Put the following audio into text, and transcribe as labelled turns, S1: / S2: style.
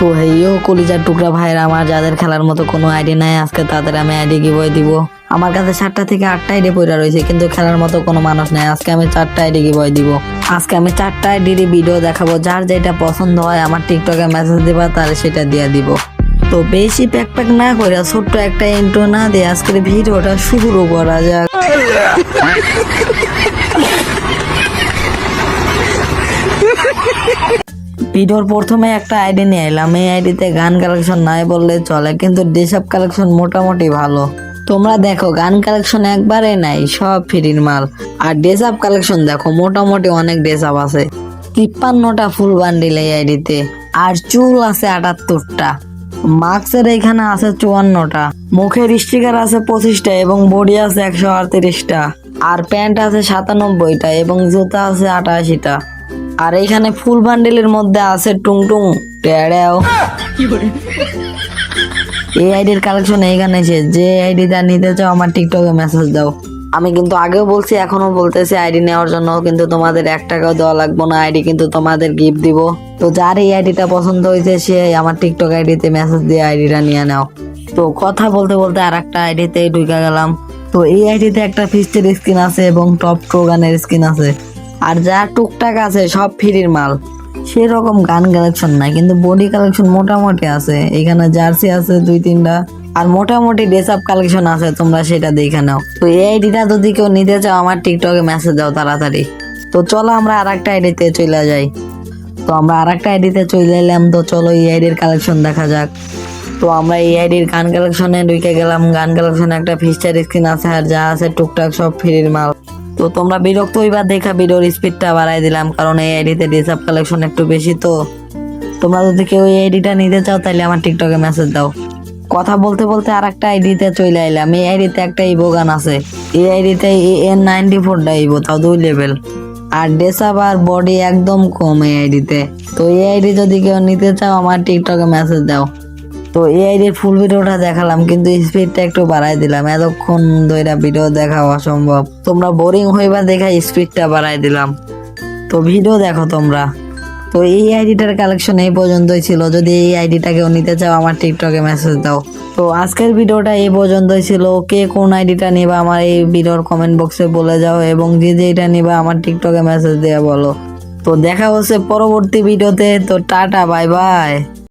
S1: তো হেইও কলিজার টুকরা ভাইয়ের আমার যাদের খেলার মতো কোনো আইডি নাই, আজকে তাদের আমি আইডি গিভওয়ে দিব। আমার কাছে 7টা থেকে 8টা আইডি পড়ে রয়েছে, কিন্তু খেলার মতো কোনো মানুষ নাই। আজকে আমি 4টা আইডি গিভওয়ে দিব। আজকে আমি 4টা আইডির ভিডিও দেখাবো, যার যেটা পছন্দ হয় আমার টিকটকে মেসেজ দিবা, তার সেটা দিয়ে দিব। তো বেশি প্যাক প্যাক না করে ছোট্ট একটা ইন্ট্রো না দিয়ে আজকের ভিডিওটা শুরু করা যাক। ভিডিওর প্রথমে একটা আইডি নিয়ে এলাম। এই আইডিতে গান কালেকশন নাই বললে চলে, কিন্তু ড্রেসআপ কালেকশন মোটামুটি ভালো। তোমরা দেখো গান কালেকশন একবারে নাই, সব ফ্রির মাল। আর ড্রেসআপ কালেকশন দেখো মোটামুটি অনেক ড্রেসআপ আছে। 53টা ফুল বান্ডিল এই আইডিতে। আর চুল আছে 78টা। মাস্কের এখানে আছে 54টা। মুখের স্টিকার আছে 25টা এবং বডি আছে 138টা। আর প্যান্ট আছে 97টা এবং জুতা আছে 88টা। আর এইখানে ফুল বান্ডেলের মধ্যে আছে টুংটুং টেড়াও। এই আইডির কালেকশন এইখানে শেষ। যে আইডিটা নিতে চাও আমার টিকটকে মেসেজ দাও। আমি কিন্তু আগেও বলছি, এখনো বলতেছি, আইডি নেওয়ার জন্য কিন্তু তোমাদের 1 টাকাও দেওয়া লাগবে না। আইডি কিন্তু তোমাদের গিফট দিব। তো যার এই আইডিটা পছন্দ হয়েছে সে আমার টিকটক আইডিতে মেসেজ দিয়ে আইডিটা নিয়ে নাও। তো কথা বলতে বলতে আর একটা আইডিতে ঢুকে গেলাম। তো এই আইডিতে একটা ফিস্টের স্কিন আছে এবং টপ প্রো গানের স্কিন আছে। আর যা টুকটাক আছে সব ফ্রির মাল। সেরকম গান কালেকশন নাই, কিন্তু বডি কালেকশন মোটামুটি আছে। এখানে জার্সি আছে 2-3টা। আর মোটামুটি ড্রেসআপ কালেকশন আছে, তোমরা সেটা দেখে নাও। তো এই আইডিটা যদি কেউ নিতে চাও আমার টিকটকে মেসেজ দাও তাড়াতাড়ি। তো চলো আমরা আর একটা আইডিতে চলে যাই। তো আমরা আর একটা আইডিতে চলে এলাম। তো চলো এই আইডির কালেকশন দেখা যাক। তো আমরা এই আইডির গান কালেকশনে ঢুকে গেলাম। গান কালেকশনে একটা ফিস্টার স্ক্রিন আছে, আর যা আছে টুকটাক সব ফ্রির মাল। তো তোমরা বিরক্ত হইবা দেখা ভিডিওর স্পিডটা বাড়াই দিলাম, কারণ এই আইডিতে ড্রেসআপ কালেকশন একটু বেশি। তো তোমরা যদি কেউ এই আইডিটা নিতে চাও তাহলে আমার টিকটকে মেসেজ দাও। কথা বলতে বলতে আর একটা আইডিতে চলে আইলাম। এই আইডিতে একটা ইভো গান আছে। এই আইডিতে AN94টা ইভো, তাও 2 লেভেল। আর ড্রেসআপ আর বডি একদম কম এই আইডিতে। তো এই আইডি যদি কেউ নিতে চাও আমার টিকটকে মেসেজ দাও। তো এই আইডির ফুল ভিডিওটা দেখালাম, কিন্তু স্পিডটা একটু বাড়াই দিলাম। এতক্ষণ ধরে ভিডিও দেখা অসম্ভব, তোমরা বোরিং হইবা দেখা স্পিডটা বাড়াই দিলাম। তো ভিডিও দেখো তোমরা। তো এই আইডিটার কালেকশন এই পর্যন্তই ছিল। যদি এই আইডিটা কেউ নিতে চাও আমার টিকটকে মেসেজ দাও। তো আজকের ভিডিওটা এই পর্যন্তই ছিল। কে কোন আইডিটা নিবা আমার এই ভিডিওর কমেন্ট বক্সে বলে যাও, এবং যে যেটা নিবা আমার টিকটকে মেসেজ দিয়ে বলো। তো দেখা হচ্ছে পরবর্তী ভিডিওতে। তো টাটা, বাই বাই।